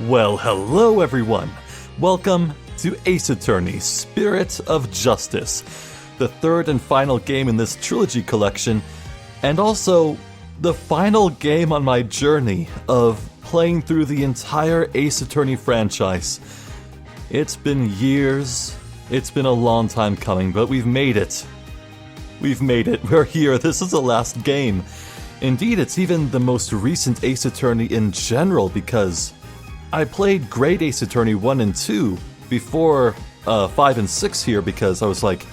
Well, hello everyone! Welcome to Ace Attorney: Spirit of Justice, the third and final game in this trilogy collection, and also the final game on my journey of playing through the entire Ace Attorney franchise. It's been years, it's been a long time coming, but we've made it. We've made it, we're here, this is the last game. Indeed, it's even the most recent Ace Attorney in general because I played Great Ace Attorney 1 and 2 before 5 and 6 here because I was like,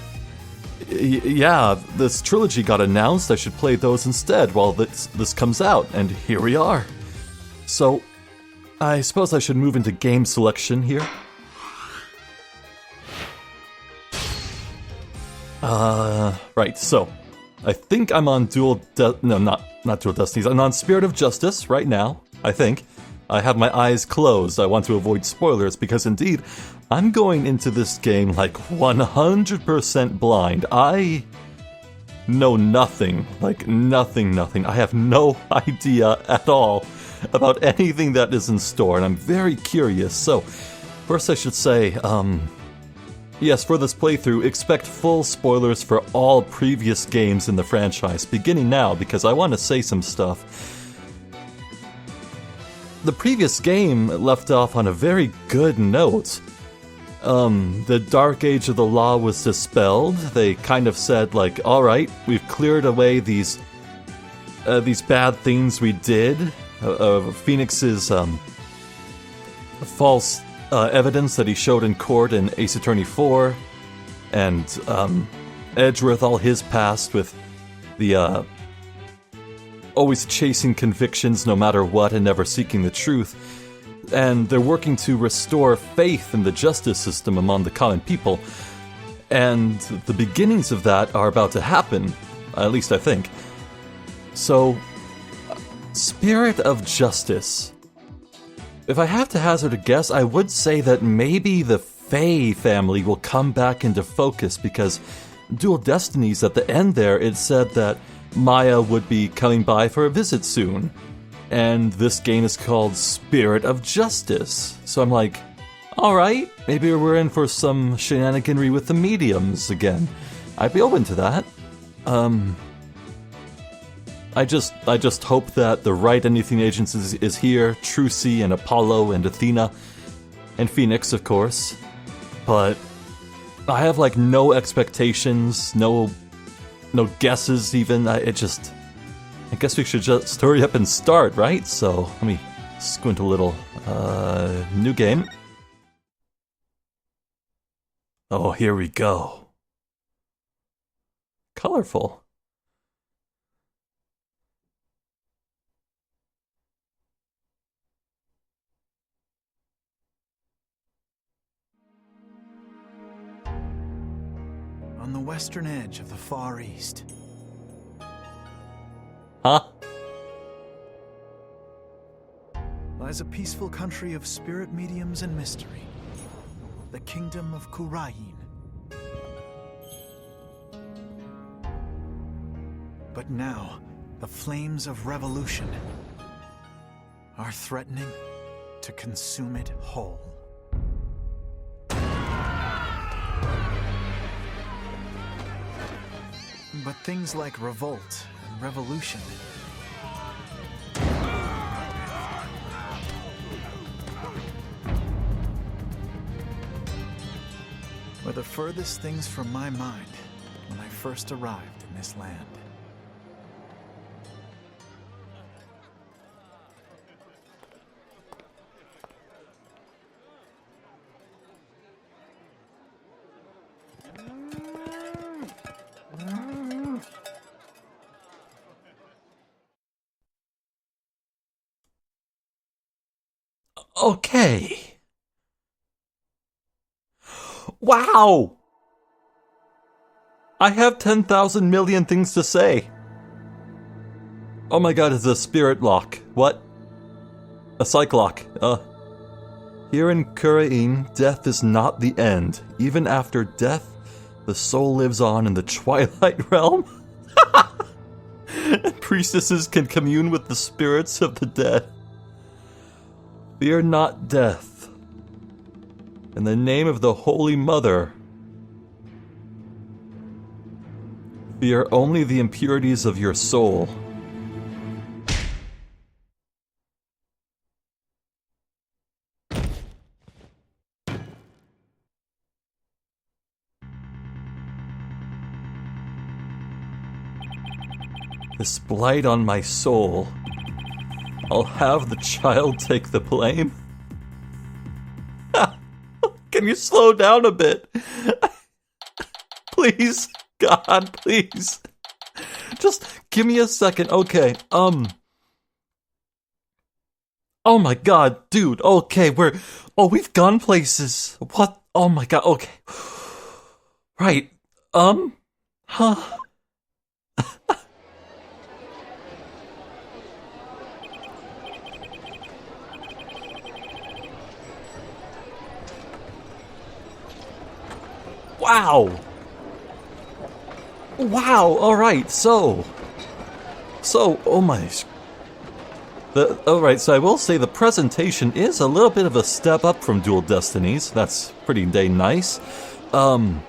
yeah, this trilogy got announced, I should play those instead while this comes out, and here we are. So, I suppose I should move into game selection here. Right, so, I think I'm on not Dual Destinies, I'm on Spirit of Justice right now, I think. I have my eyes closed, I want to avoid spoilers, because indeed, I'm going into this game like 100% blind. I know nothing, like nothing. I have no idea at all about anything that is in store, and I'm very curious. So, first I should say, yes, for this playthrough, expect full spoilers for all previous games in the franchise, beginning now, because I want to say some stuff. The previous game left off on a very good note. The Dark Age of the Law was dispelled. They kind of said, like, alright, we've cleared away these bad things we did. Phoenix's false evidence that he showed in court in Ace Attorney 4, and Edgeworth, all his past with the always chasing convictions no matter what and never seeking the truth. And they're working to restore faith in the justice system among the common people. And the beginnings of that are about to happen, at least I think. So, Spirit of Justice. If I have to hazard a guess, I would say that maybe the Fae family will come back into focus, because Dual Destinies, at the end there, it said that Maya would be coming by for a visit soon. And this game is called Spirit of Justice. So I'm like, alright, maybe we're in for some shenaniganry with the mediums again. I'd be open to that. I just hope that the right Anything Agents is here, Trucy and Apollo and Athena, and Phoenix, of course. But I have like no expectations, no guesses even. I guess we should just hurry up and start, right? So, let me squint a little. New game. Oh, here we go. Colorful. On the western edge of the Far East. Huh? Lies a peaceful country of spirit mediums and mystery. The kingdom of Khura'in. But now, the flames of revolution are threatening to consume it whole. But things like revolt and revolution were the furthest things from my mind when I first arrived in this land. Okay. Wow! I have 10,000 million things to say. Oh my god, it's a spirit lock. What? A psych lock. Here in Khura'in, death is not the end. Even after death, the soul lives on in the Twilight Realm. Priestesses can commune with the spirits of the dead. Fear not death. In the name of the Holy Mother, fear only the impurities of your soul. This blight on my soul. I'll have the child take the blame. Can you slow down a bit? Please, God, please. Just give me a second. Okay, oh my God, dude. Okay, we've gone places. What? Oh my God, okay. Right, huh? Wow! Wow, alright, so, oh my... Alright, so I will say the presentation is a little bit of a step up from Dual Destinies. That's pretty dang nice. I'm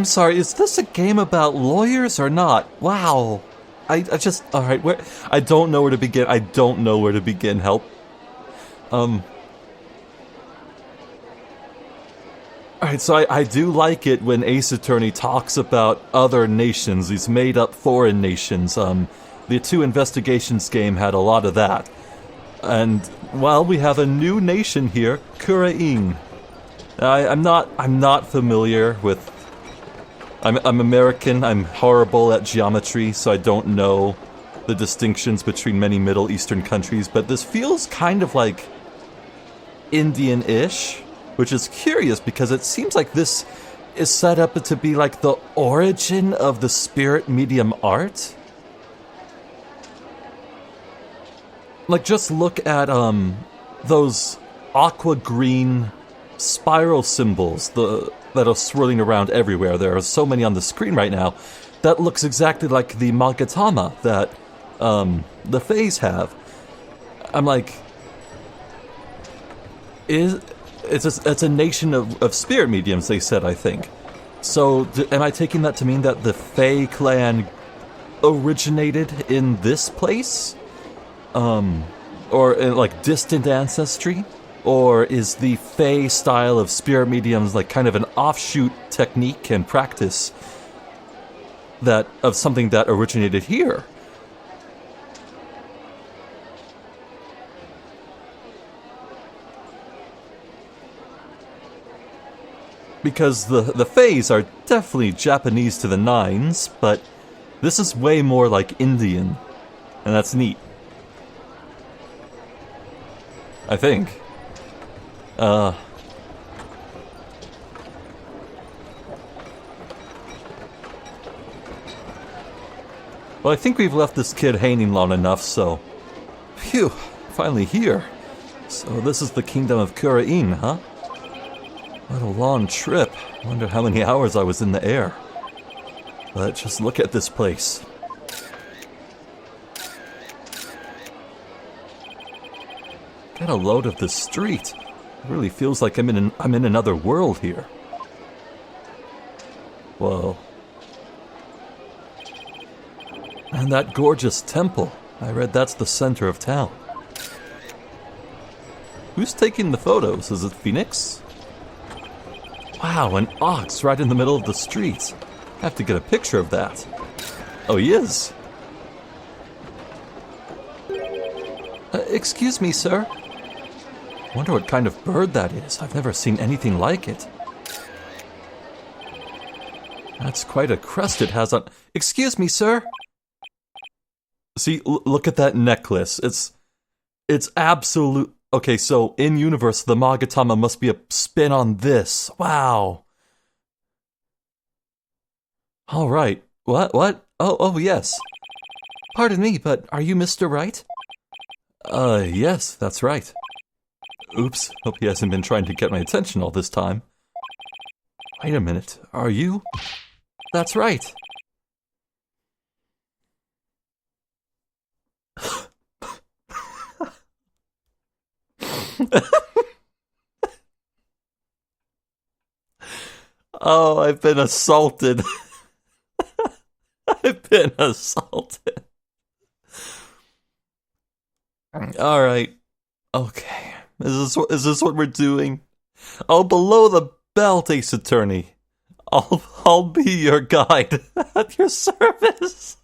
sorry, is this a game about lawyers or not? Wow. I just... Alright, I don't know where to begin. Help. Alright, so I do like it when Ace Attorney talks about other nations, these made-up foreign nations. The 2 Investigations game had a lot of that. And, well, we have a new nation here, Khura'in. I'm not familiar with... I'm American, I'm horrible at geometry, so I don't know the distinctions between many Middle Eastern countries, but this feels kind of like Indian-ish. Which is curious because it seems like this is set up to be like the origin of the spirit medium art. Like, just look at those aqua green spiral symbols that are swirling around everywhere. There are so many on the screen right now. That looks exactly like the Magatama that the Fays have. I'm like, It's a nation of spirit mediums, they said, I think. So, am I taking that to mean that the Fae clan originated in this place? Or in, like, distant ancestry? Or is the Fae style of spirit mediums like kind of an offshoot technique and practice of something that originated here? Because the Fays are definitely Japanese to the nines, but this is way more like Indian, and that's neat. I think. Well, I think we've left this kid hanging long enough, so... Phew, finally here. So this is the kingdom of Khura'in, huh? What a long trip. Wonder how many hours I was in the air. But just look at this place. Get a load of this street. It really feels like I'm in another world here. Whoa. And that gorgeous temple. I read that's the center of town. Who's taking the photos? Is it Phoenix? Wow, an ox right in the middle of the street. I have to get a picture of that. Oh, he is. Excuse me, sir. Wonder what kind of bird that is. I've never seen anything like it. That's quite a crest it has on... Excuse me, sir. See, look at that necklace. It's absolute... Okay, so in universe, the Magatama must be a spin on this. Wow. All right. What? Oh, yes. Pardon me, but are you Mr. Wright? Yes, that's right. Oops, hope he hasn't been trying to get my attention all this time. Wait a minute, are you? That's right. Oh, I've been assaulted. I've been assaulted. Alright. Okay. Is this what we're doing? Oh, below the belt, Ace Attorney. I'll be your guide at your service.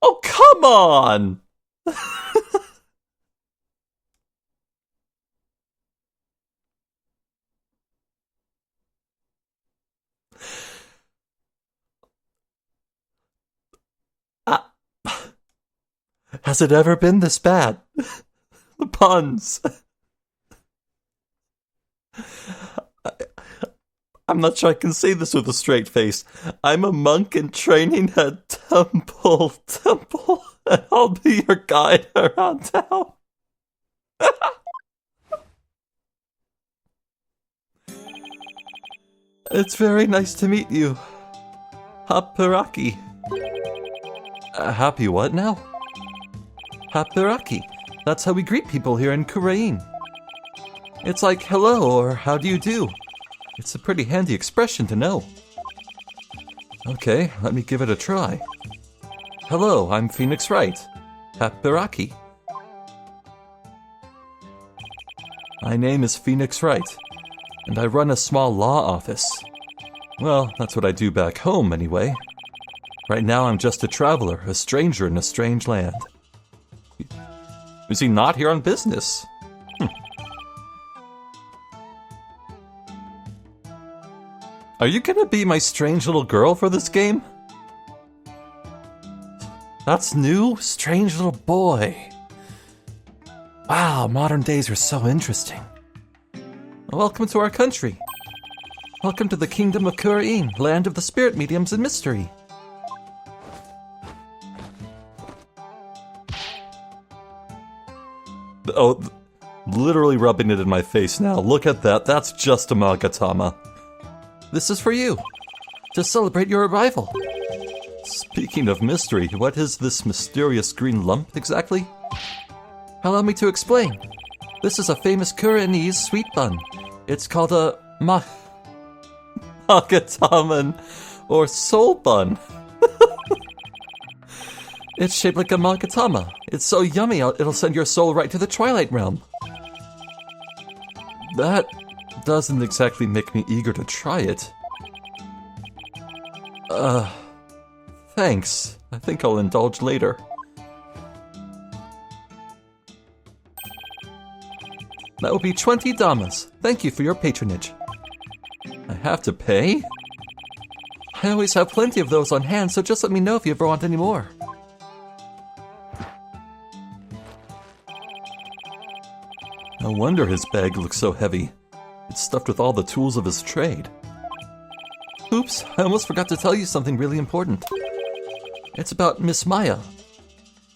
Oh, come on! Has it ever been this bad? The puns. I'm not sure I can say this with a straight face. I'm a monk in training at Temple, and I'll be your guide around town. It's very nice to meet you. Hapiraki. Happy what now? Hapiraki. That's how we greet people here in Khura'in. It's like hello or how do you do? It's a pretty handy expression to know. Okay, let me give it a try. Hello, I'm Phoenix Wright. Hapiraki. My name is Phoenix Wright, and I run a small law office. Well, that's what I do back home anyway. Right now I'm just a traveler, a stranger in a strange land. Is he not here on business? Are you gonna be my strange little girl for this game? That's new? Strange little boy. Wow, modern days are so interesting. Welcome to our country. Welcome to the kingdom of Khura'in, land of the spirit mediums and mystery. Oh, literally rubbing it in my face now. Look at that, that's just a Magatama. This is for you, to celebrate your arrival. Speaking of mystery, what is this mysterious green lump exactly? Allow me to explain. This is a famous Khura'inese sweet bun. It's called a Magataman, or soul bun. It's shaped like a Magatama. It's so yummy, it'll send your soul right to the Twilight Realm. That doesn't exactly make me eager to try it. Thanks. I think I'll indulge later. That will be 20 damas. Thank you for your patronage. I have to pay? I always have plenty of those on hand, so just let me know if you ever want any more. No wonder his bag looks so heavy. It's stuffed with all the tools of his trade. Oops, I almost forgot to tell you something really important. It's about Miss Maya.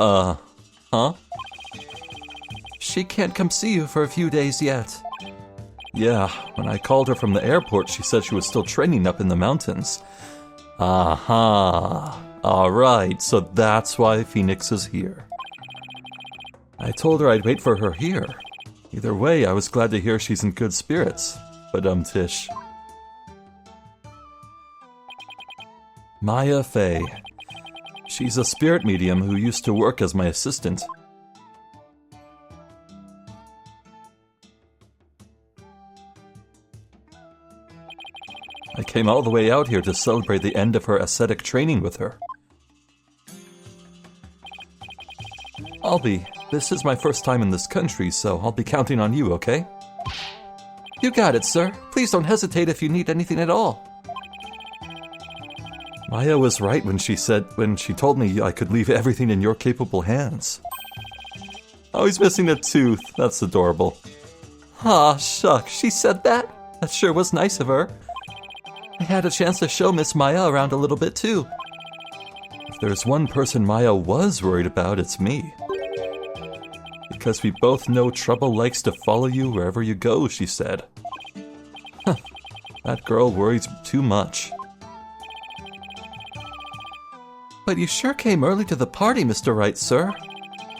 Huh? She can't come see you for a few days yet. Yeah, when I called her from the airport, she said she was still training up in the mountains. Aha. Alright, so that's why Phoenix is here. I told her I'd wait for her here. Either way, I was glad to hear she's in good spirits. Tish. Maya Fey. She's a spirit medium who used to work as my assistant. I came all the way out here to celebrate the end of her ascetic training with her. This is my first time in this country, so I'll be counting on you, okay? You got it, sir. Please don't hesitate if you need anything at all. Maya was right when she told me I could leave everything in your capable hands. Oh, he's missing a tooth. That's adorable. Aw, shucks, she said that? That sure was nice of her. I had a chance to show Miss Maya around a little bit too. If there's one person Maya was worried about, it's me. Because we both know trouble likes to follow you wherever you go, she said. Huh, that girl worries too much. But you sure came early to the party, Mr. Wright, sir.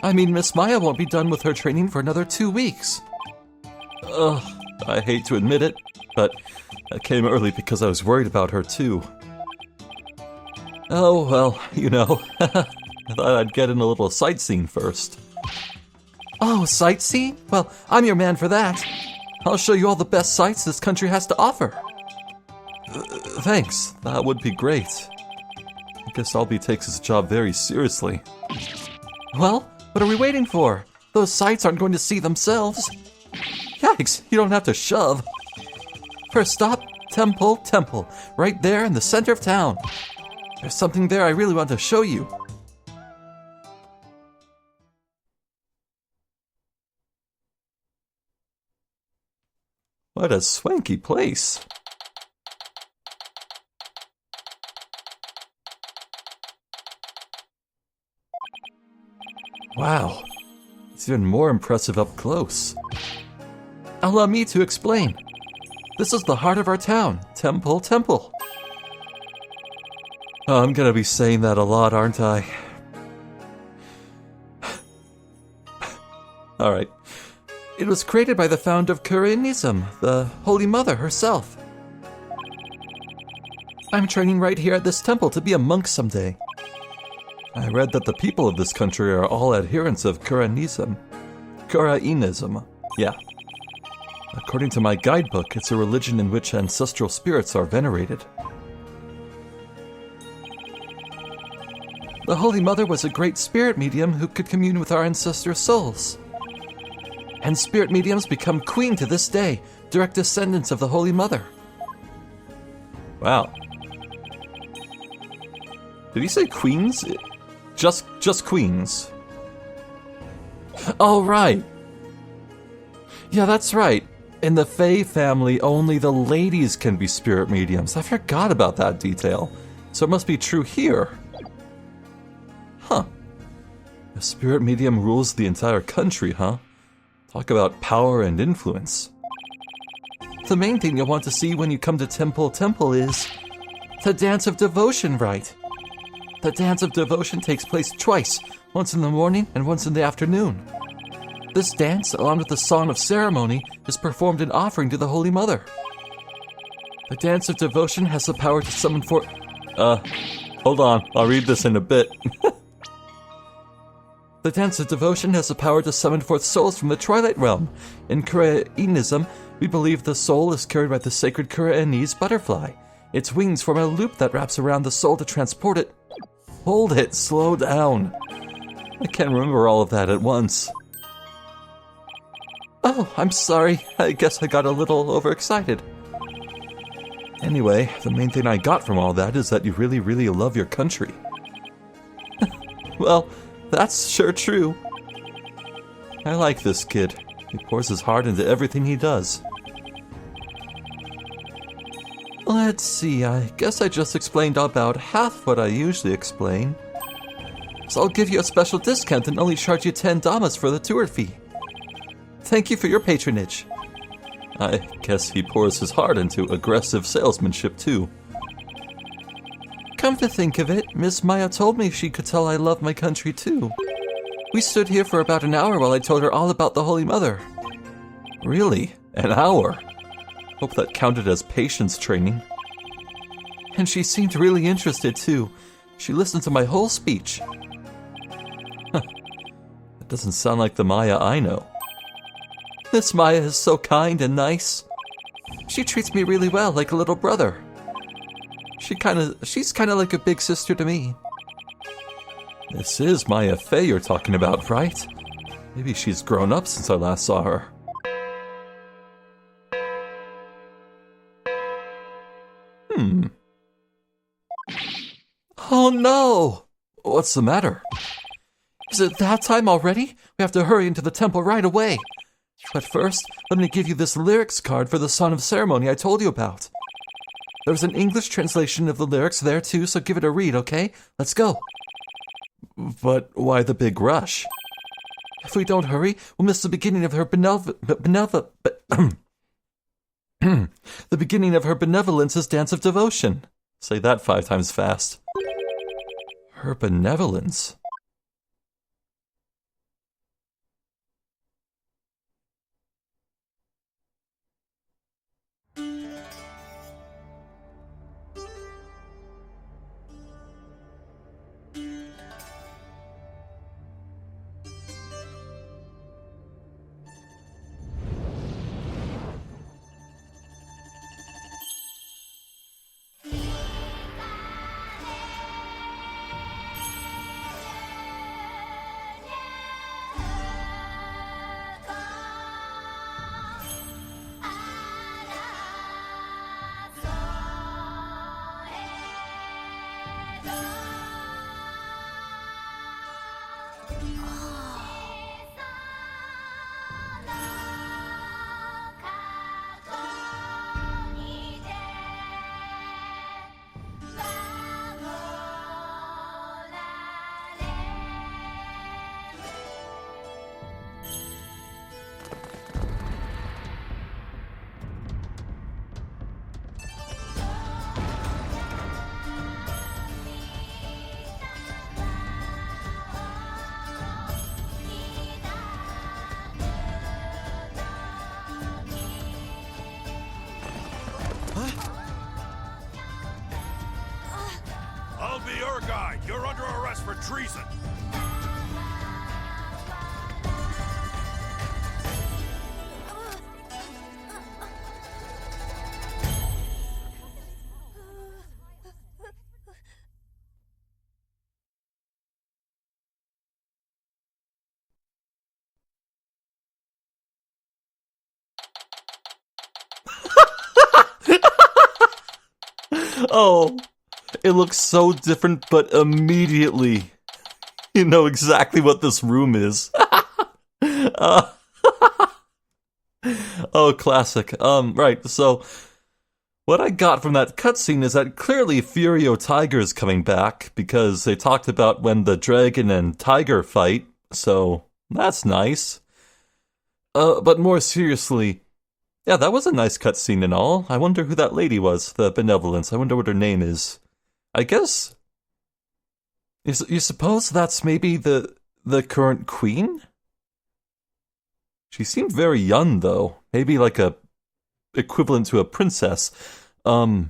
I mean, Miss Maya won't be done with her training for another 2 weeks. Ugh, I hate to admit it, but I came early because I was worried about her, too. Oh, well, you know, I thought I'd get in a little sightseeing first. Oh, sightseeing? Well, I'm your man for that. I'll show you all the best sights this country has to offer. Thanks, that would be great. I guess Albie takes his job very seriously. Well, what are we waiting for? Those sights aren't going to see themselves. Yikes, you don't have to shove. First stop, Temple, right there in the center of town. There's something there I really want to show you. What a swanky place. Wow, it's even more impressive up close. Allow me to explain. This is the heart of our town, Temple. Oh, I'm gonna be saying that a lot, aren't I? Alright. It was created by the founder of Khura'in, the Holy Mother herself. I'm training right here at this temple to be a monk someday. I read that the people of this country are all adherents of Khura'in. Khura'in, yeah. According to my guidebook, it's a religion in which ancestral spirits are venerated. The Holy Mother was a great spirit medium who could commune with our ancestors' souls. And spirit mediums become queen to this day, direct descendants of the Holy Mother. Wow. Did he say queens? Just queens. Oh, right. Yeah, that's right. In the Fae family, only the ladies can be spirit mediums. I forgot about that detail. So it must be true here. Huh. A spirit medium rules the entire country, huh? Talk about power and influence. The main thing you'll want to see when you come to Temple is the Dance of Devotion, right? The Dance of Devotion takes place twice, once in the morning and once in the afternoon. This dance, along with the Song of Ceremony, is performed in offering to the Holy Mother. The Dance of Devotion has the power to summon forth... hold on, I'll read this in a bit. The Dance of Devotion has the power to summon forth souls from the Twilight Realm. In Khura'in, we believe the soul is carried by the sacred Khura'inese butterfly. Its wings form a loop that wraps around the soul to transport it. Hold it, slow down. I can't remember all of that at once. Oh, I'm sorry. I guess I got a little overexcited. Anyway, the main thing I got from all that is that you really, really love your country. Well, that's sure true. I like this kid. He pours his heart into everything he does. Let's see, I guess I just explained about half what I usually explain. So I'll give you a special discount and only charge you 10 damas for the tour fee. Thank you for your patronage. I guess he pours his heart into aggressive salesmanship too. Come to think of it, Miss Maya told me she could tell I love my country too. We stood here for about an hour while I told her all about the Holy Mother. Really? An hour? Hope that counted as patience training. And she seemed really interested too. She listened to my whole speech. Huh. That doesn't sound like the Maya I know. This Maya is so kind and nice. She treats me really well, like a little brother. She's kinda like a big sister to me. This is Maya Fey you're talking about, right? Maybe she's grown up since I last saw her. Oh no! What's the matter? Is it that time already? We have to hurry into the temple right away. But first, let me give you this lyrics card for the Song of Ceremony I told you about. There's an English translation of the lyrics there too, so give it a read, okay? Let's go. But why the big rush? If we don't hurry, we'll miss the beginning of her the beginning of her benevolence's dance of devotion. Say that 5 times fast. Her benevolence. I'll be your guide. You're under arrest for treason. Oh, it looks so different, but immediately you know exactly what this room is. uh, oh, classic. Right, so what I got from that cutscene is that clearly Furio Tiger is coming back, because they talked about when the dragon and tiger fight, so that's nice. But more seriously, yeah, that was a nice cutscene and all. I wonder who that lady was, the Benevolence. I wonder what her name is. I guess... You suppose that's maybe the current queen? She seemed very young, though. Maybe like a equivalent to a princess. Yeah,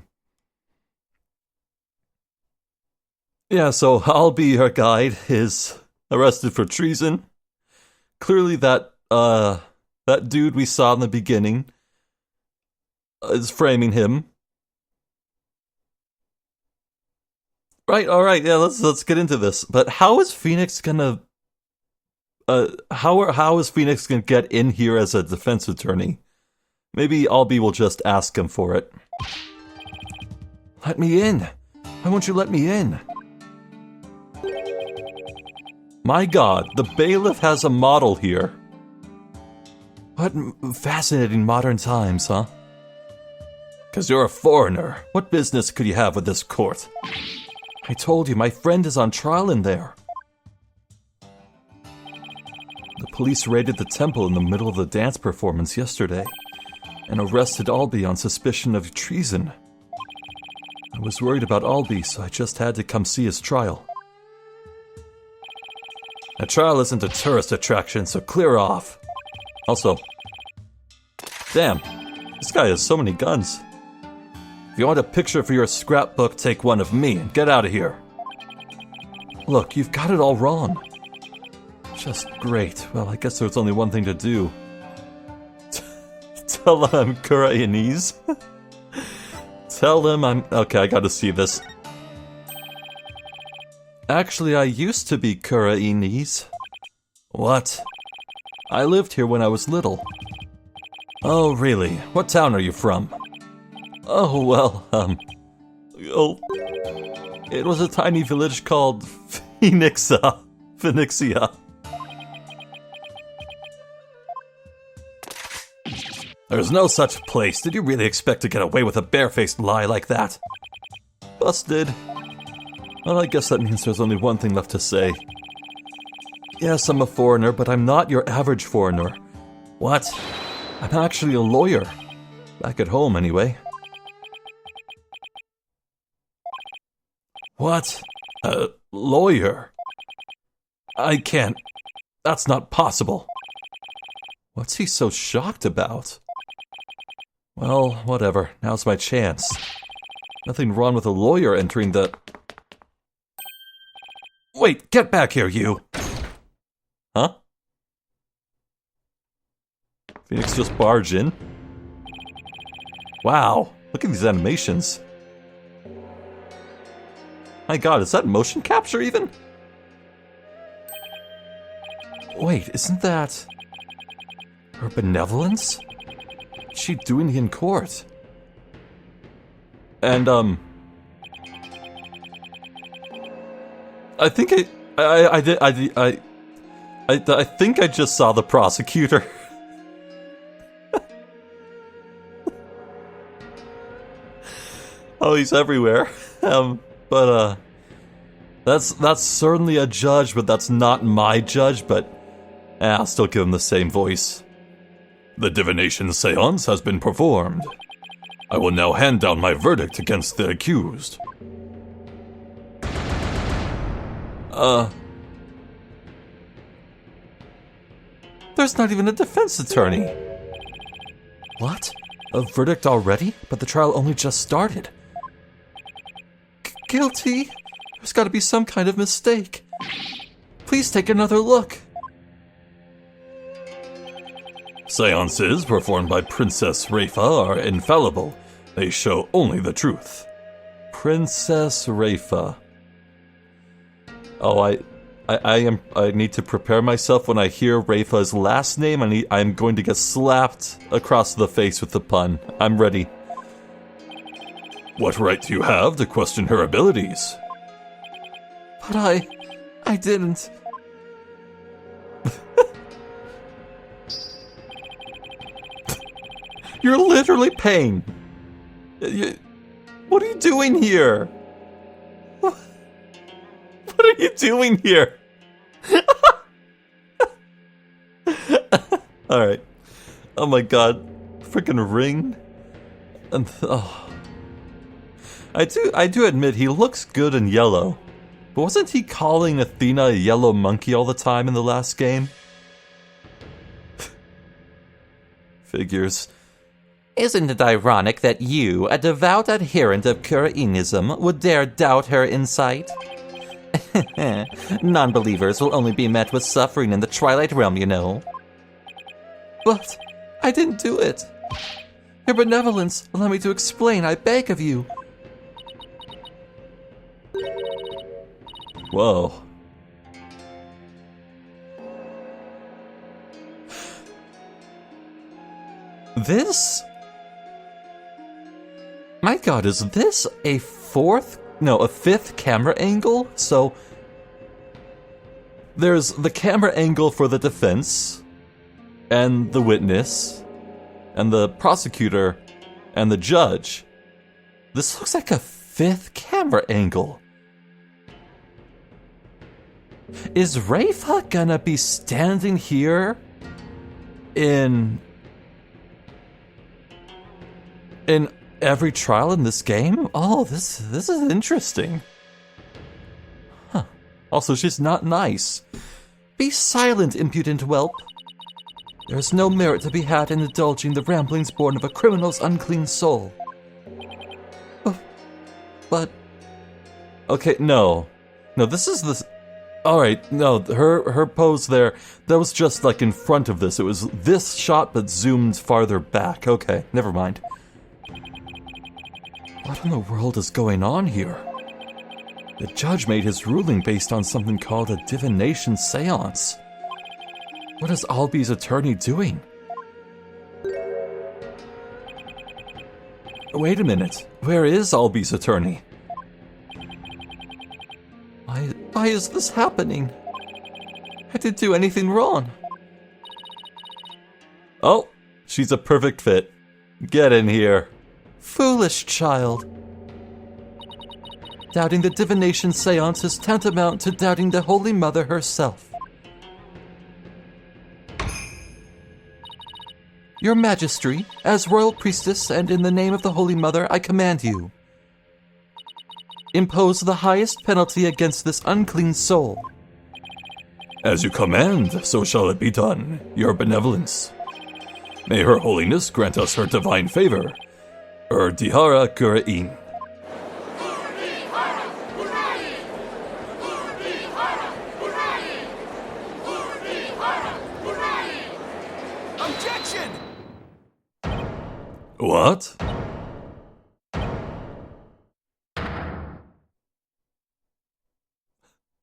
so I'll be her guide, is arrested for treason. Clearly that dude we saw in the beginning is framing him. Right, alright, yeah, let's get into this. But how is Phoenix gonna... how is Phoenix gonna get in here as a defense attorney? Maybe Albie will just ask him for it. Let me in! Why won't you let me in? My god, the bailiff has a model here. What fascinating modern times, huh? 'Cause you're a foreigner. What business could you have with this court? I told you, my friend is on trial in there. The police raided the temple in the middle of the dance performance yesterday and arrested Albie on suspicion of treason. I was worried about Albie, so I just had to come see his trial. A trial isn't a tourist attraction, so clear off. Also, damn, this guy has so many guns. If you want a picture for your scrapbook, take one of me and get out of here. Look, you've got it all wrong. Just great. Well, I guess there's only one thing to do. Tell him I'm Khura'inese. Tell him I'm... Okay, I gotta see this. Actually, I used to be Khura'inese. What? I lived here when I was little. Oh, really? What town are you from? Oh, well, it was a tiny village called Phoenixia. There's no such place. Did you really expect to get away with a barefaced lie like that? Busted. Well, I guess that means there's only one thing left to say. Yes, I'm a foreigner, but I'm not your average foreigner. What? I'm actually a lawyer. Back at home, anyway. What? lawyer. I can't. That's not possible. What's he so shocked about? Well, whatever. Now's my chance. Nothing wrong with a lawyer entering the... Wait, get back here, you! Huh? Phoenix just barged in. Wow, look at these animations. My god, is that motion capture even? Wait, isn't that... her benevolence? What's she doing in court? And, I think I think I just saw the prosecutor. Oh, he's everywhere. That's certainly a judge, but that's not my judge, but I'll still give him the same voice. The divination seance has been performed. I will now hand down my verdict against the accused. There's not even a defense attorney. What? A verdict already? But the trial only just started. Guilty? There's gotta be some kind of mistake. Please take another look. Seances performed by Princess Rafa are infallible. They show only the truth. Princess Rafa. Oh, I need to prepare myself when I hear Rafa's last name. I'm going to get slapped across the face with the pun. I'm ready. What right do you have to question her abilities? But I didn't. You're literally paying. What are you doing here? What are you doing here? Alright. Oh my god. Freaking ring. And I do admit he looks good in yellow. But wasn't he calling Athena a yellow monkey all the time in the last game? Figures. Isn't it ironic that you, a devout adherent of Khura'ism, would dare doubt her insight? Non-believers will only be met with suffering in the Twilight Realm, you know. But I didn't do it. Your benevolence, allow me to explain, I beg of you. Whoa. This? My god, is this a fifth camera angle? So, there's the camera angle for the defense, and the witness, and the prosecutor, and the judge. This looks like a fifth camera angle. Is Rafa gonna be standing here in every trial in this game? Oh, this is interesting. Huh. Also, she's not nice. Be silent, impudent whelp. There's no merit to be had in indulging the ramblings born of a criminal's unclean soul. But... Okay, no. No, this is the... Alright, no, her pose there, that was just like in front of this. It was this shot but zoomed farther back. Okay, never mind. What in the world is going on here? The judge made his ruling based on something called a divination seance. What is Alby's attorney doing? Wait a minute. Where is Alby's attorney? Why is this happening? I didn't do anything wrong. Oh, she's a perfect fit. Get in here. Foolish child. Doubting the divination seance is tantamount to doubting the Holy Mother herself. Your Majesty, as royal priestess and in the name of the Holy Mother, I command you. Impose the highest penalty against this unclean soul. As you command, so shall it be done, your benevolence. May Her Holiness grant us her divine favor. Dihara Khura'in. Objection! What?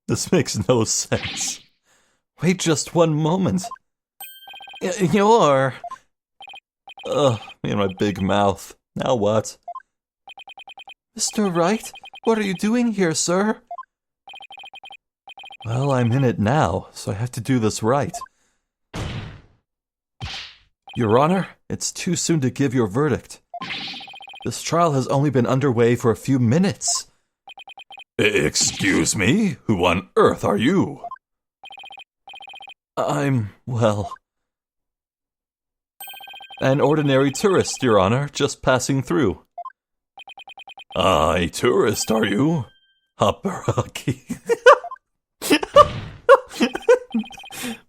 This makes no sense. Wait just one moment. You're... me and my big mouth. Now what? Mr. Wright, what are you doing here, sir? Well, I'm in it now, so I have to do this right. Your Honor, it's too soon to give your verdict. This trial has only been underway for a few minutes. Excuse me? Who on earth are you? Well... an ordinary tourist, Your Honor, just passing through. A tourist, are you? Habaraki.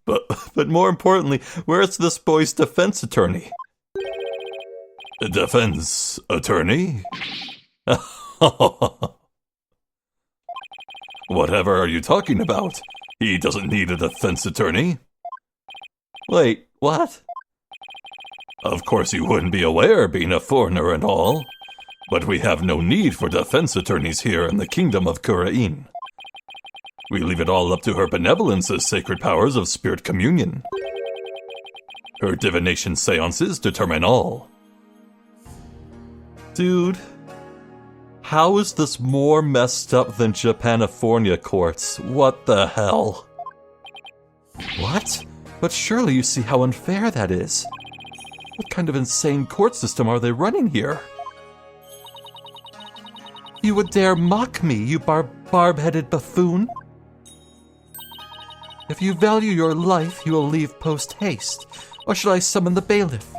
But more importantly, where's this boy's defense attorney? Defense attorney? Whatever are you talking about? He doesn't need a defense attorney. Wait, what? Of course you wouldn't be aware, being a foreigner and all. But we have no need for defense attorneys here in the kingdom of Khura'in. We leave it all up to her benevolence's sacred powers of spirit communion. Her divination seances determine all. Dude, how is this more messed up than Japanifornia courts? What the hell? What? But surely you see how unfair that is. What kind of insane court system are they running here? You would dare mock me, you barb-headed buffoon? If you value your life, you will leave post-haste. Or should I summon the bailiff?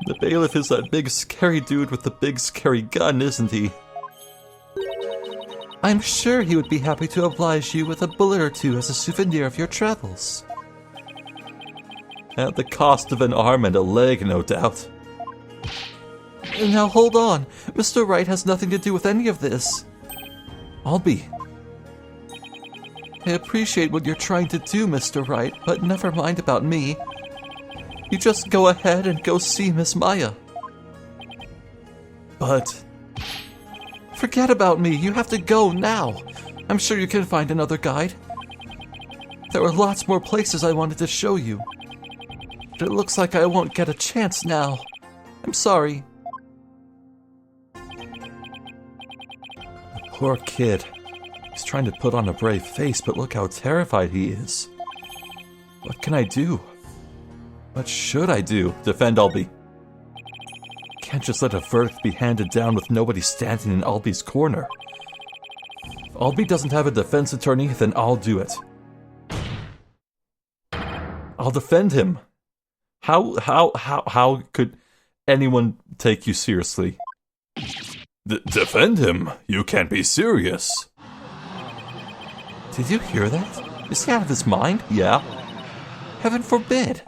The bailiff is that big scary dude with the big scary gun, isn't he? I'm sure he would be happy to oblige you with a bullet or two as a souvenir of your travels. At the cost of an arm and a leg, no doubt. Now hold on. Mr. Wright has nothing to do with any of this. I appreciate what you're trying to do, Mr. Wright, but never mind about me. You just go ahead and go see Miss Maya. But... forget about me. You have to go now. I'm sure you can find another guide. There were lots more places I wanted to show you. But it looks like I won't get a chance now. I'm sorry. The poor kid. He's trying to put on a brave face, but look how terrified he is. What can I do? What should I do? Defend Albie. Can't just let a verdict be handed down with nobody standing in Albie's corner. If Albie doesn't have a defense attorney, then I'll do it. I'll defend him. How could anyone take you seriously? Defend him? You can't be serious. Did you hear that? Is he out of his mind? Yeah. Heaven forbid.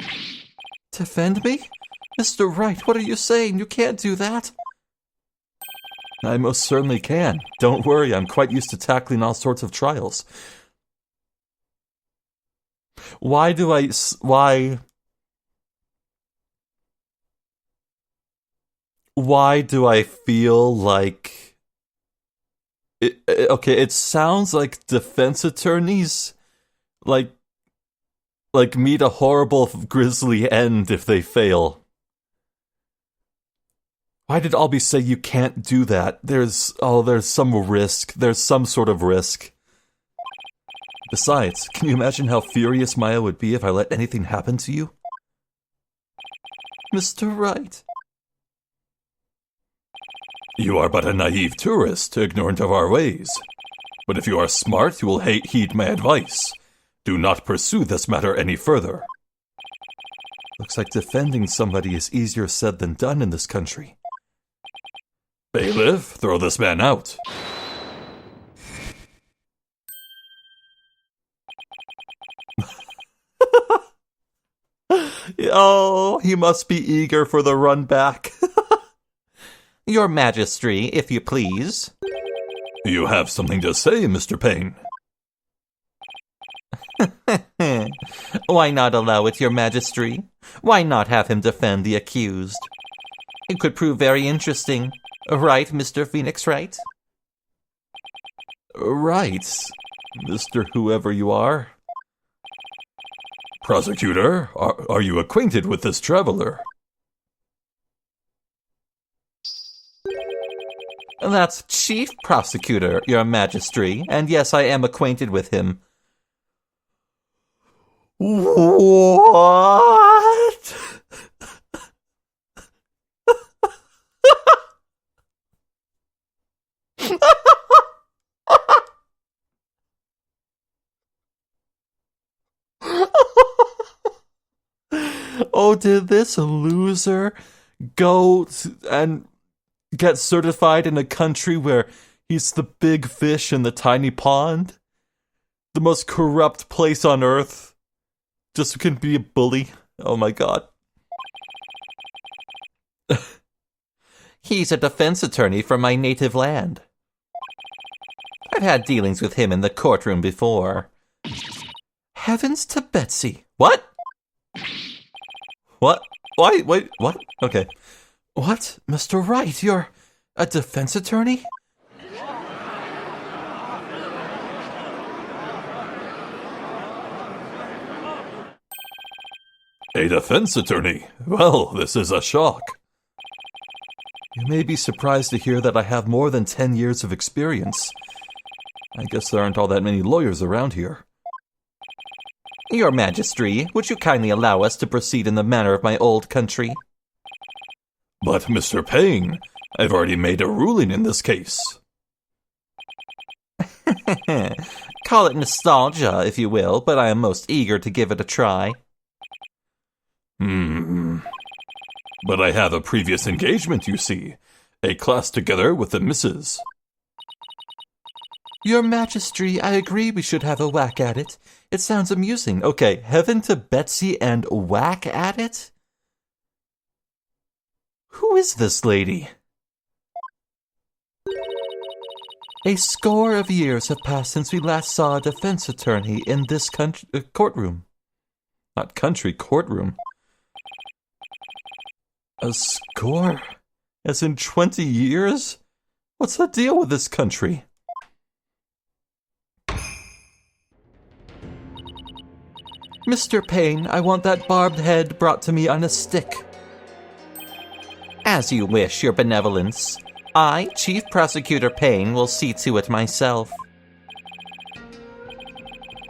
Defend me? Mr. Wright, what are you saying? You can't do that. I most certainly can. Don't worry, I'm quite used to tackling all sorts of trials. Why do I feel like... Okay, it sounds like defense attorneys, like meet a horrible, grisly end if they fail. Why did Albie say you can't do that? There's some risk. There's some sort of risk. Besides, can you imagine how furious Maya would be if I let anything happen to you? Mr. Wright. You are but a naive tourist, ignorant of our ways. But if you are smart, you will heed my advice. Do not pursue this matter any further. Looks like defending somebody is easier said than done in this country. Bailiff, throw this man out. Oh, he must be eager for the run back. Your Majesty, if you please. You have something to say, Mr. Payne. Why not allow it, Your Majesty? Why not have him defend the accused? It could prove very interesting. Right, Mr. Phoenix Wright? Right, Mr. Whoever you are. Prosecutor, are you acquainted with this traveler? That's Chief Prosecutor, Your Majesty, and yes, I am acquainted with him. What? Oh, did this loser go and get certified in a country where he's the big fish in the tiny pond? The most corrupt place on earth? Just can be a bully? Oh my god. He's a defense attorney from my native land. I've had dealings with him in the courtroom before. Heavens to Betsy. What? What? Why? Wait, what? Okay. What? Mr. Wright, you're a defense attorney? A defense attorney? Well, this is a shock. You may be surprised to hear that I have more than 10 years of experience. I guess there aren't all that many lawyers around here. Your Majesty, would you kindly allow us to proceed in the manner of my old country? But, Mr. Payne, I've already made a ruling in this case. Call it nostalgia, if you will, but I am most eager to give it a try. But I have a previous engagement, you see. A class together with the missus. Your Majesty, I agree we should have a whack at it. It sounds amusing. Okay, heaven to Betsy and whack at it? Who is this lady? A score of years have passed since we last saw a defense attorney in this courtroom. Not country, courtroom. A score? As in 20 years? What's the deal with this country? Mr. Payne, I want that barbed head brought to me on a stick. As you wish, Your Benevolence. I, Chief Prosecutor Payne, will see to it myself.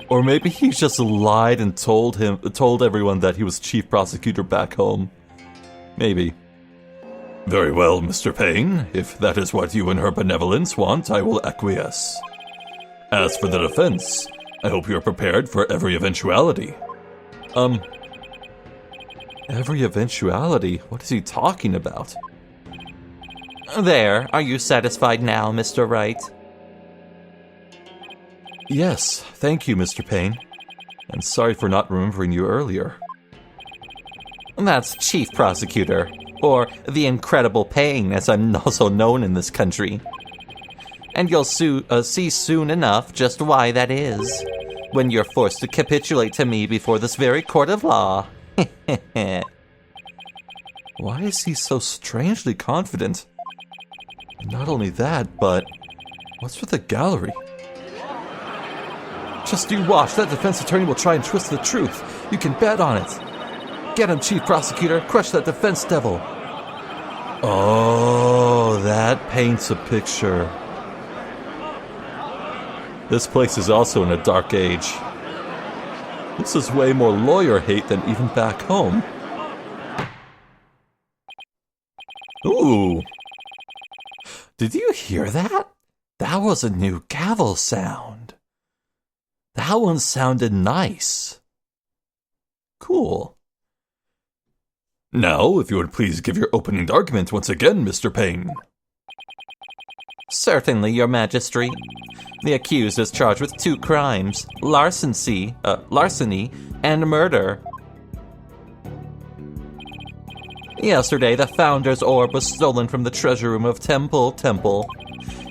Or maybe he just lied and told everyone that he was Chief Prosecutor back home. Maybe. Very well, Mr. Payne. If that is what you and Her Benevolence want, I will acquiesce. As for the defense, I hope you're prepared for every eventuality. Every eventuality? What is he talking about? There, are you satisfied now, Mr. Wright? Yes, thank you, Mr. Payne. And sorry for not remembering you earlier. That's Chief Prosecutor, or the Incredible Payne, as I'm also known in this country. And you'll see soon enough just why that is, when you're forced to capitulate to me before this very court of law. Why is he so strangely confident? Not only that, but what's with the gallery? Just you watch, that defense attorney will try and twist the truth. You can bet on it. Get him, Chief Prosecutor. Crush that defense devil. Oh, that paints a picture. This place is also in a dark age. This is way more lawyer hate than even back home. Ooh. Did you hear that? That was a new gavel sound. That one sounded nice. Cool. Now, if you would please give your opening argument once again, Mr. Payne. Certainly, Your Majesty. The accused is charged with 2 crimes, larceny and murder. Yesterday, the Founder's Orb was stolen from the treasure room of Temple.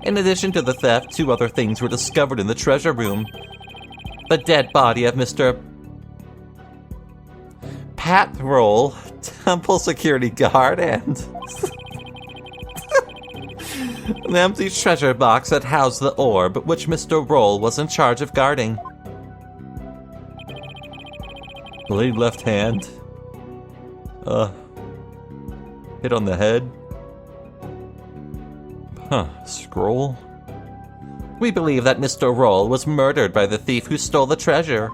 In addition to the theft, 2 other things were discovered in the treasure room. The dead body of Mr. Patrol, Temple security guard, and an empty treasure box that housed the orb, which Mr. Roll was in charge of guarding. Blade left hand. Hit on the head. Scroll? We believe that Mr. Roll was murdered by the thief who stole the treasure.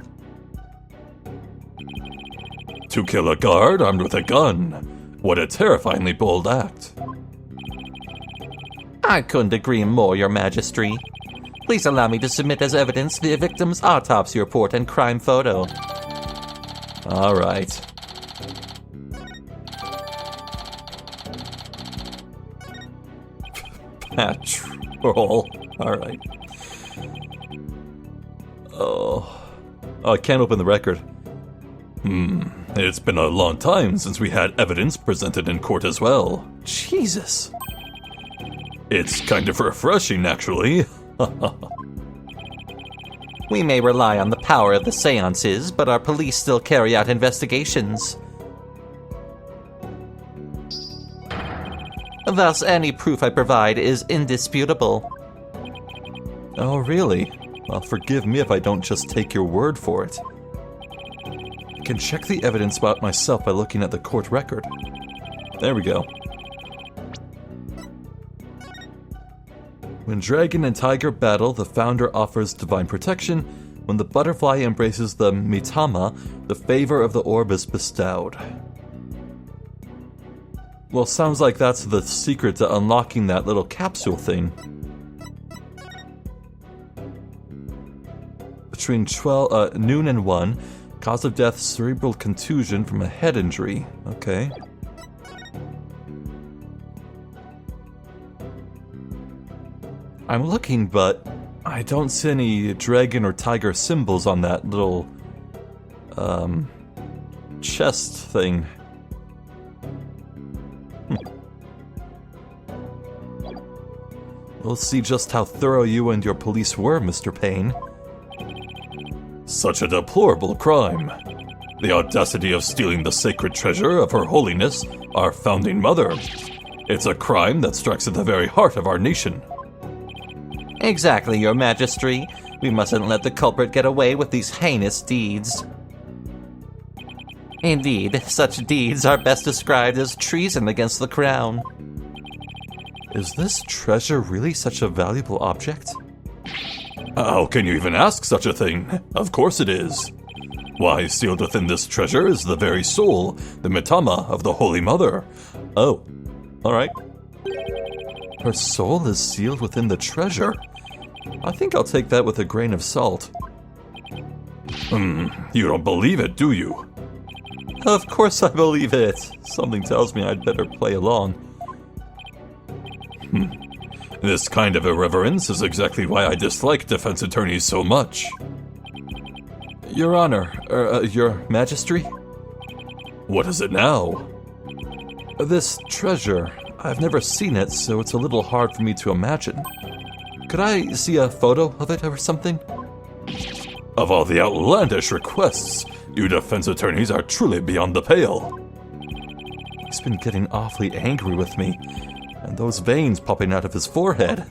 To kill a guard armed with a gun. What a terrifyingly bold act. I couldn't agree more, Your Majesty. Please allow me to submit as evidence the victim's autopsy report and crime photo. All right. Patrol. All right. Oh, I can't open the record. It's been a long time since we had evidence presented in court as well. Jesus. It's kind of refreshing, actually. We may rely on the power of the seances, but our police still carry out investigations. Thus, any proof I provide is indisputable. Oh, really? Well, forgive me if I don't just take your word for it. I can check the evidence about myself by looking at the court record. There we go. When dragon and tiger battle, the founder offers divine protection. When the butterfly embraces the mitama, the favor of the orb is bestowed. Well, sounds like that's the secret to unlocking that little capsule thing. Between noon and 1, cause of death, cerebral contusion from a head injury. Okay. I'm looking, but I don't see any dragon or tiger symbols on that little, chest thing. We'll see just how thorough you and your police were, Mr. Payne. Such a deplorable crime. The audacity of stealing the sacred treasure of Her Holiness, our founding mother. It's a crime that strikes at the very heart of our nation. Exactly, Your Majesty. We mustn't let the culprit get away with these heinous deeds. Indeed, such deeds are best described as treason against the crown. Is this treasure really such a valuable object? How can you even ask such a thing? Of course it is. Why, sealed within this treasure is the very soul, the mitama of the Holy Mother. Oh, alright. Her soul is sealed within the treasure. I think I'll take that with a grain of salt. You don't believe it, do you? Of course I believe it. Something tells me I'd better play along. This kind of irreverence is exactly why I dislike defense attorneys so much. Your Honor, Your Majesty? What is it now? This treasure. I've never seen it, so it's a little hard for me to imagine. Could I see a photo of it or something? Of all the outlandish requests, you defense attorneys are truly beyond the pale. He's been getting awfully angry with me, and those veins popping out of his forehead.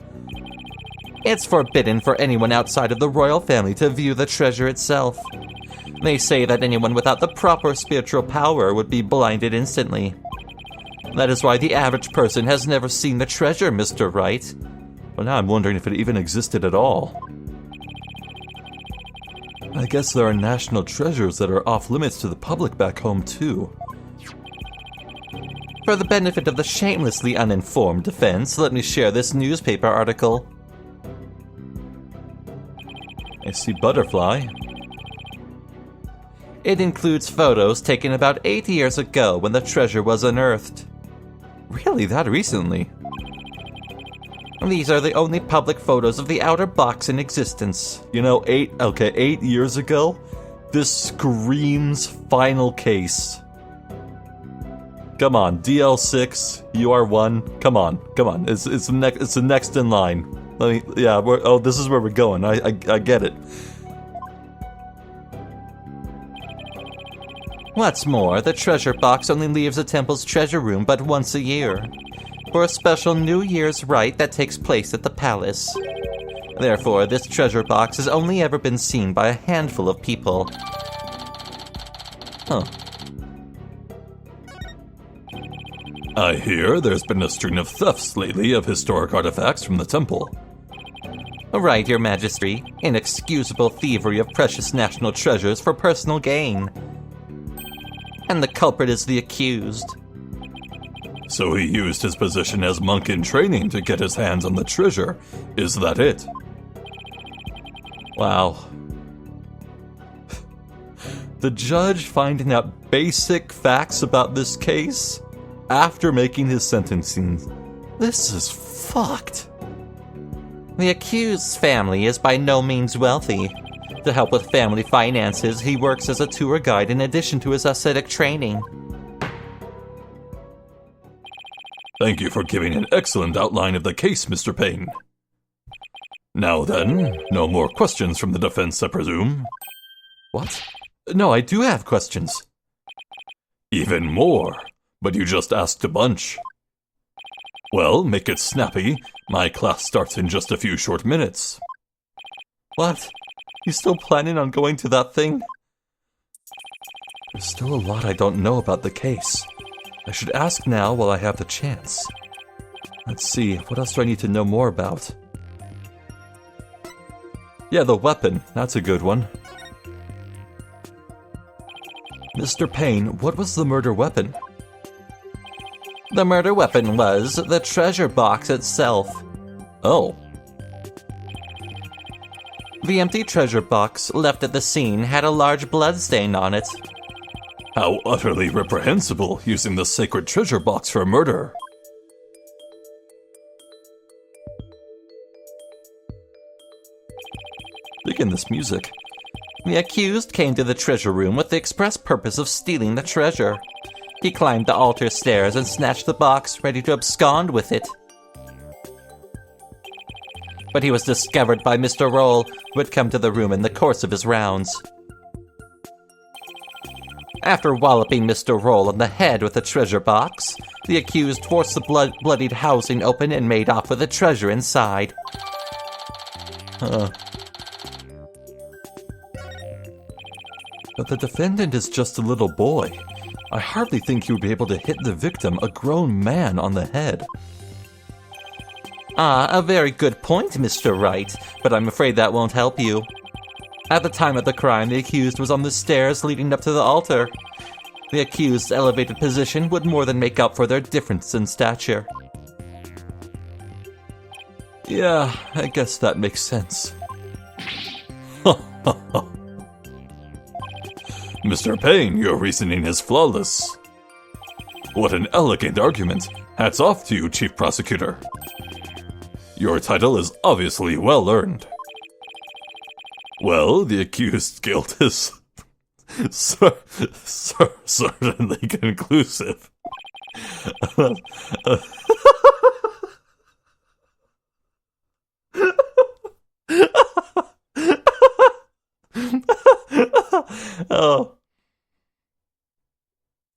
It's forbidden for anyone outside of the royal family to view the treasure itself. They say that anyone without the proper spiritual power would be blinded instantly. That is why the average person has never seen the treasure, Mr. Wright. Well, now I'm wondering if it even existed at all. I guess there are national treasures that are off limits to the public back home, too. For the benefit of the shamelessly uninformed defense, let me share this newspaper article. I see butterfly. It includes photos taken about 8 years ago when the treasure was unearthed. Really, that recently? These are the only public photos of the outer box in existence. You know, 8 years ago, this screams final case. Come on, DL6, UR1, come on. It's the next in line. This is where we're going. I get it. What's more, the treasure box only leaves the temple's treasure room but once a year, for a special New Year's rite that takes place at the palace. Therefore, this treasure box has only ever been seen by a handful of people. Huh. I hear there's been a string of thefts lately of historic artifacts from the temple. Right, Your Majesty. Inexcusable thievery of precious national treasures for personal gain. And the culprit is the accused. So he used his position as monk in training to get his hands on the treasure. Is that it? Wow. The judge finding out basic facts about this case after making his sentencing. This is fucked. The accused's family is by no means wealthy. To help with family finances, he works as a tour guide in addition to his ascetic training. Thank you for giving an excellent outline of the case, Mr. Payne. Now then, no more questions from the defense, I presume? What? No, I do have questions. Even more, but you just asked a bunch. Well, make it snappy. My class starts in just a few short minutes. What? You still planning on going to that thing? There's still a lot I don't know about the case. I should ask now while I have the chance. Let's see, what else do I need to know more about? Yeah, the weapon. That's a good one. Mr. Payne, what was the murder weapon? The murder weapon was the treasure box itself. Oh. The empty treasure box left at the scene had a large blood stain on it. How utterly reprehensible, using the sacred treasure box for murder. Begin this music. The accused came to the treasure room with the express purpose of stealing the treasure. He climbed the altar stairs and snatched the box, ready to abscond with it. But he was discovered by Mr. Roll, who had come to the room in the course of his rounds. After walloping Mr. Roll on the head with the treasure box, the accused forced the bloodied housing open and made off with the treasure inside. But the defendant is just a little boy. I hardly think he would be able to hit the victim, a grown man, on the head. Ah, a very good point, Mr. Wright, but I'm afraid that won't help you. At the time of the crime, the accused was on the stairs leading up to the altar. The accused's elevated position would more than make up for their difference in stature. Yeah, I guess that makes sense. Mr. Payne, your reasoning is flawless. What an elegant argument. Hats off to you, Chief Prosecutor. Your title is obviously well earned. Well, the accused's guilt is certainly conclusive.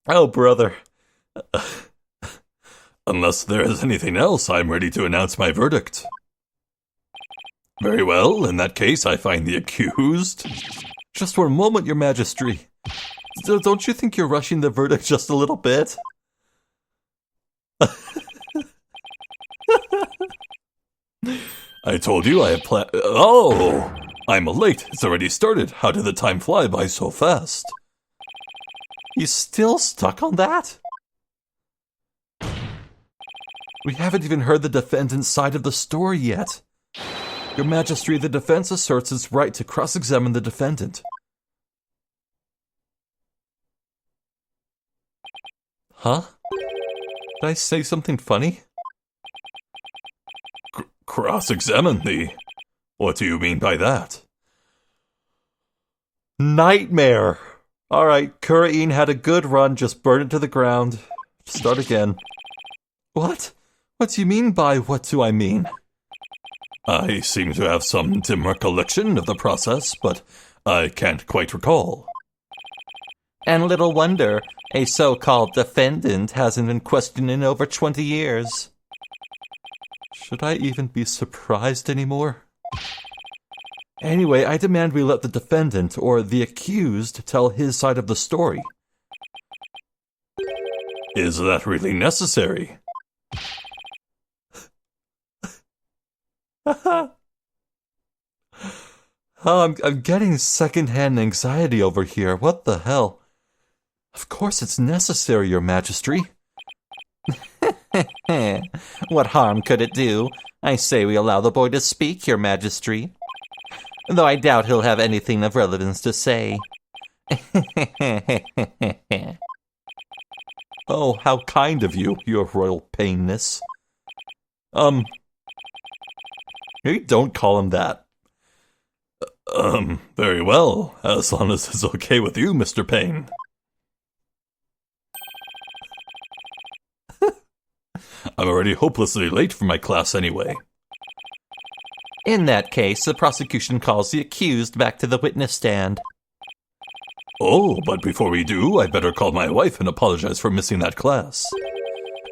Oh, brother. Unless there is anything else, I'm ready to announce my verdict. Very well, in that case, I find the accused. Just for a moment, Your Majesty. Don't you think you're rushing the verdict just a little bit? I told you I had planned. Oh! I'm late. It's already started. How did the time fly by so fast? You still stuck on that? We haven't even heard the defendant's side of the story yet. Your Majesty, the defense asserts its right to cross-examine the defendant. Huh? Did I say something funny? Cross-examine thee? What do you mean by that? Nightmare! Alright, Khura'in had a good run, just burn it to the ground. Start again. What? What do you mean by what do I mean? I seem to have some dim recollection of the process, but I can't quite recall. And little wonder, a so-called defendant hasn't been questioned in over 20 years. Should I even be surprised anymore? Anyway, I demand we let the defendant, or the accused, tell his side of the story. Is that really necessary? Oh, I'm getting secondhand anxiety over here. What the hell? Of course it's necessary, Your Majesty. What harm could it do? I say we allow the boy to speak, Your Majesty. Though I doubt he'll have anything of relevance to say. Oh, how kind of you, Your Royal Painness. Maybe don't call him that. Very well, as long as it's okay with you, Mr. Payne. I'm already hopelessly late for my class anyway. In that case, the prosecution calls the accused back to the witness stand. Oh, but before we do, I'd better call my wife and apologize for missing that class.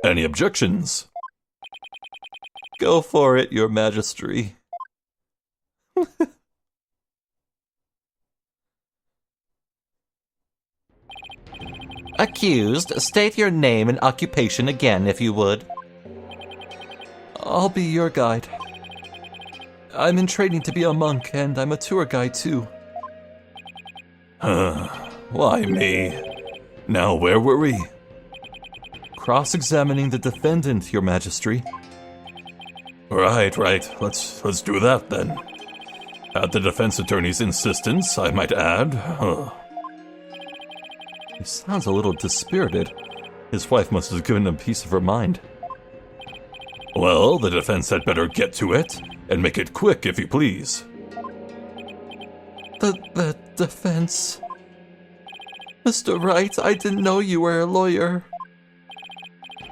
Any objections? Go for it, Your Majesty. Accused, state your name and occupation again, if you would. I'll be your guide. I'm in training to be a monk, and I'm a tour guide, too. Why me? Now, where were we? Cross-examining the defendant, Your Majesty. Right. Let's do that, then. At the defense attorney's insistence, I might add. He sounds a little dispirited. His wife must have given him a piece of her mind. Well, the defense had better get to it, and make it quick, if you please. The defense... Mr. Wright, I didn't know you were a lawyer.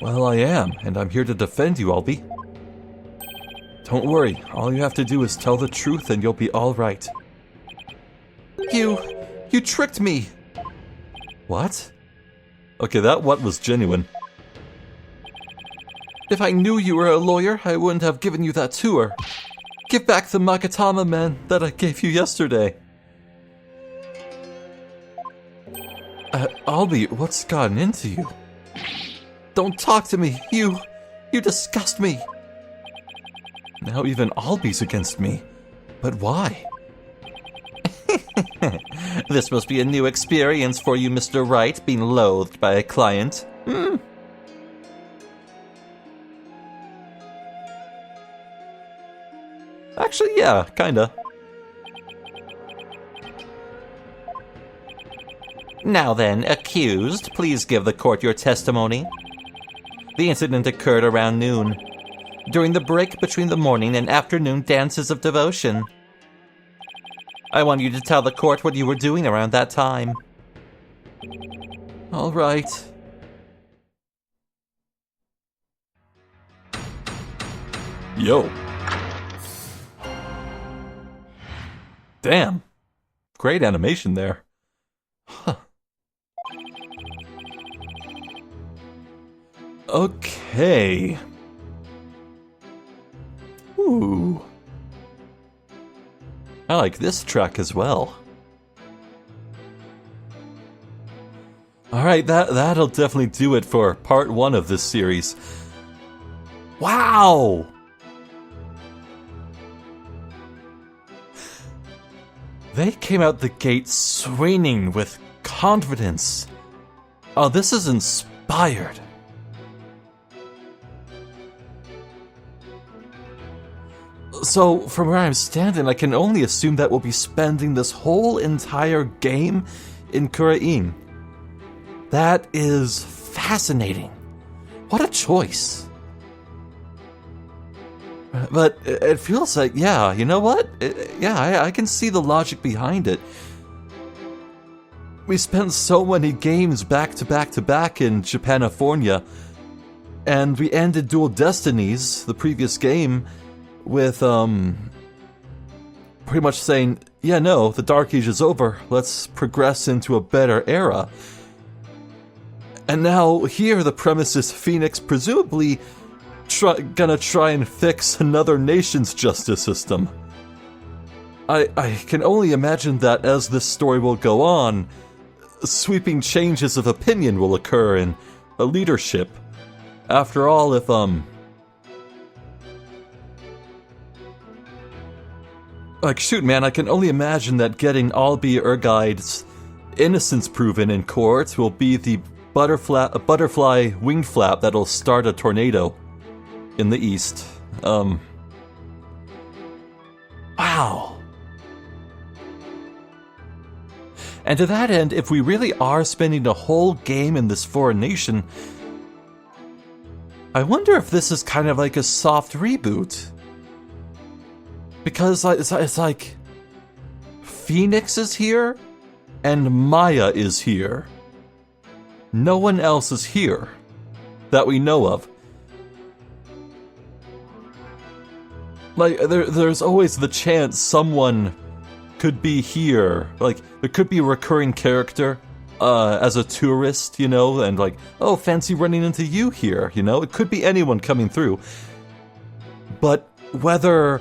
Well, I am, and I'm here to defend you, Albie. Don't worry, all you have to do is tell the truth and you'll be all right. You tricked me! What? Okay, that what was genuine. If I knew you were a lawyer, I wouldn't have given you that tour. Give back the Magatama man that I gave you yesterday. Albie, what's gotten into you? Don't talk to me, you disgust me. Now even Albie's against me. But why? This must be a new experience for you, Mr. Wright, being loathed by a client. Actually, yeah, kinda. Now then, accused, please give the court your testimony. The incident occurred around noon, during the break between the morning and afternoon dances of devotion. I want you to tell the court what you were doing around that time. All right. Yo. Damn. Great animation there. Huh. Okay. Ooh. I like this track as well. Alright, that'll definitely do it for part 1 of this series. Wow! They came out the gate swinging with confidence. Oh, this is inspired. So, from where I'm standing, I can only assume that we'll be spending this whole entire game in Khura'in. That is fascinating. What a choice. But it feels like, yeah, you know what? I can see the logic behind it. We spent so many games back to back to back in Japanifornia, and we ended Dual Destinies, the previous game, with, pretty much saying, yeah, no, the Dark Age is over, let's progress into a better era. And now, here the premise is Phoenix presumably gonna try and fix another nation's justice system. I can only imagine that as this story will go on, sweeping changes of opinion will occur in a leadership. After all, if, like, shoot, man, I can only imagine that getting Albi Urgaide's innocence proven in court will be the butterfly wing flap that'll start a tornado in the east. Wow. And to that end, if we really are spending the whole game in this foreign nation, I wonder if this is kind of like a soft reboot. Because it's like Phoenix is here and Maya is here. No one else is here that we know of. Like, there's always the chance someone could be here. Like, there could be a recurring character as a tourist, you know, and like, oh, fancy running into you here, you know? It could be anyone coming through. But whether,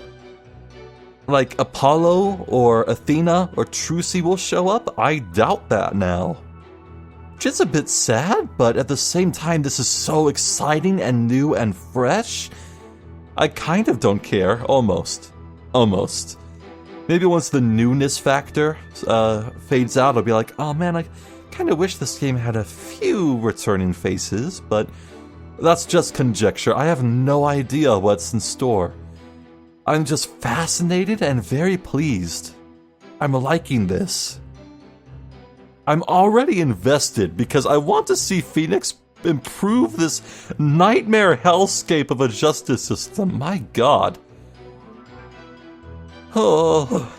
like, Apollo or Athena or Trucy will show up, I doubt that now. Which is a bit sad, but at the same time, this is so exciting and new and fresh. I kind of don't care, almost. Maybe once the newness factor fades out, I'll be like, oh man, I kind of wish this game had a few returning faces, but that's just conjecture. I have no idea what's in store. I'm just fascinated and very pleased. I'm liking this. I'm already invested because I want to see Phoenix improve this nightmare hellscape of a justice system. My God. Oh.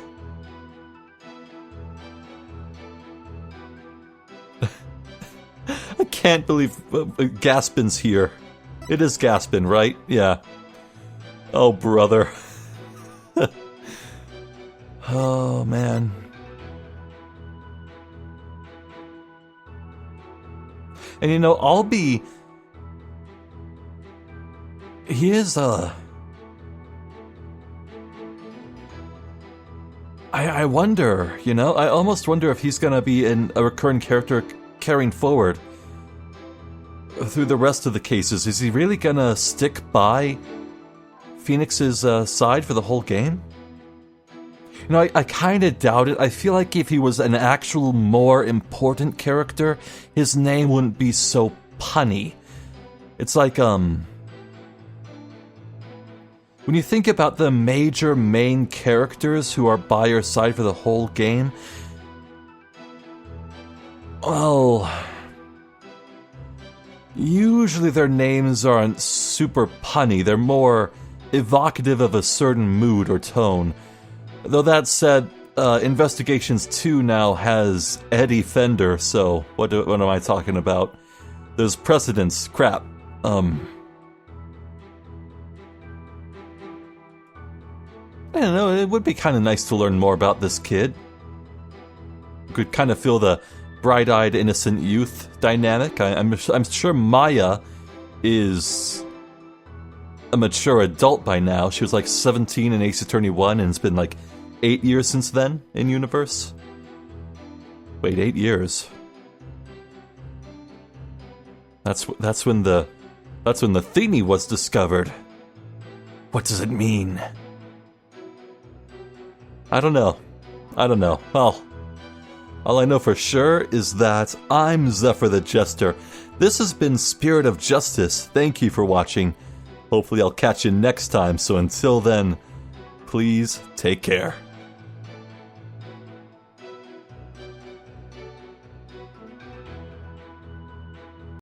I can't believe Gaspin's here. It is Gaspin, right? Yeah. Oh, brother. Oh, man. And you know, Albi, he is, I wonder, you know, I almost wonder if he's gonna be a recurring character carrying forward through the rest of the cases. Is he really gonna stick by Phoenix's side for the whole game? You know, I kind of doubt it. I feel like if he was an actual more important character, his name wouldn't be so punny. It's like, when you think about the major main characters who are by your side for the whole game, well, usually their names aren't super punny. They're more evocative of a certain mood or tone. Though that said, Investigations 2 now has Eddie Fender, so what am I talking about? There's precedence. Crap. I don't know, it would be kind of nice to learn more about this kid. You could kind of feel the bright-eyed, innocent youth dynamic. I'm sure Maya is a mature adult by now. She was like 17 in Ace Attorney 1, and it's been like 8 years since then in universe. Wait, 8 years. That's when the Theme was discovered. What does it mean? I don't know. Well, all I know for sure is that I'm Zephyr the Jester. This has been Spirit of Justice. Thank you for watching. Hopefully I'll catch you next time, so until then, please take care.